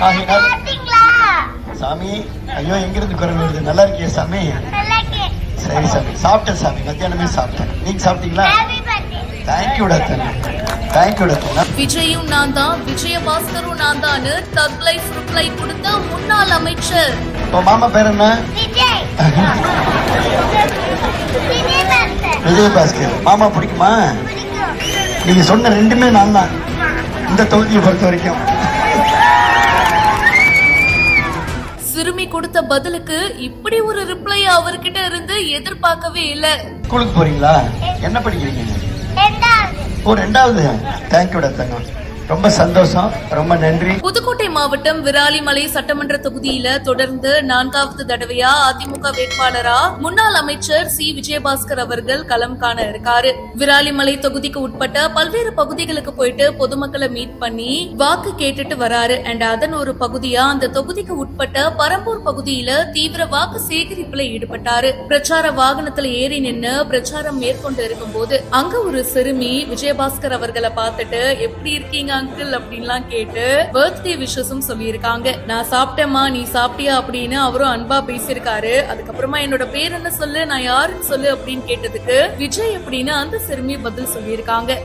ஆகினால் சாமி, ஐயோ எங்கிருந்து குரல் வருது? நல்லா இருக்கியா சாமி? சரி சாமி, சாப்பிட்டேன் சாமி, மத்தியானமே சாப்பிட்டேன். நீங்க சாப்பிட்டீங்களா? தேங்க்யூடா தண்ணி, தேங்க்யூடா தண்ணா. விஜயும் நான் தான், விஜயபாஸ்கரும் நான் தான் தக் லைஃப் ரிப்ளை கொடுத்த முன்னாள் அமைச்சர். உன் மாமா பேர் என்ன? விஜயபாஸ்கர். மாமா பிடிக்குமா? நீங்க சொன்ன ரெண்டுமே நான் தான் இந்த தொகுதியை பொறுத்த வரைக்கும். சிறுமி கொடுத்த பதிலுக்கு இப்படி ஒரு ரிப்ளை அவர்கிட்ட இருந்து எதிர்பார்க்கவே இல்ல. ஸ்கூலுக்கு போறீங்களா? என்ன படிக்கிறீங்க? ஓ, 2வது. தேங்க்யூடா தங்கம், ரொம்ப சந்தோஷம், ரொம்ப நன்றி. புதுக்கோட்டை மாவட்டம் விராலிமலை சட்டமன்ற தொகுதியில தொடர்ந்து 4வது தடவையா அதிமுக வேட்பாளரா முன்னாள் அமைச்சர் சி விஜயபாஸ்கர் அவர்கள் களம் காண இருக்காரு. விராலிமலை தொகுதிக்கு உட்பட்ட பல்வேறு பகுதிகளுக்கு போயிட்டு பொதுமக்களை மீட் பண்ணி வாக்கு கேட்டுட்டு வராரு. அண்ட் அதன் ஒரு பகுதியா அந்த தொகுதிக்கு உட்பட்ட பரம்பூர் பகுதியில தீவிர வாக்கு சேகரிப்புல ஈடுபட்டாரு. பிரச்சார வாகனத்துல ஏறி நின்னு பிரச்சாரம் மேற்கொண்டு இருக்கும் போது அங்க ஒரு சிறுமி விஜயபாஸ்கர் அவர்களை பார்த்துட்டு எப்படி இருக்கீங்க அங்கிள் அப்படின்லாம் கேட்டு பர்த்டே விஷஸும் சொல்லியிருக்காங்க. நான் சாப்பிட்டேமா, நீ சாப்பிட்டியா அப்படின்னு அவரும் அன்பா பேசியிருக்காரு. அதுக்கப்புறமா என்னோட பேர் என்ன சொல்லு, நான் யாருன்னு சொல்லு அப்படின்னு கேட்டதுக்கு விஜய் அப்படின்னு அந்த சிறுமி பதில் சொல்லியிருக்காங்க.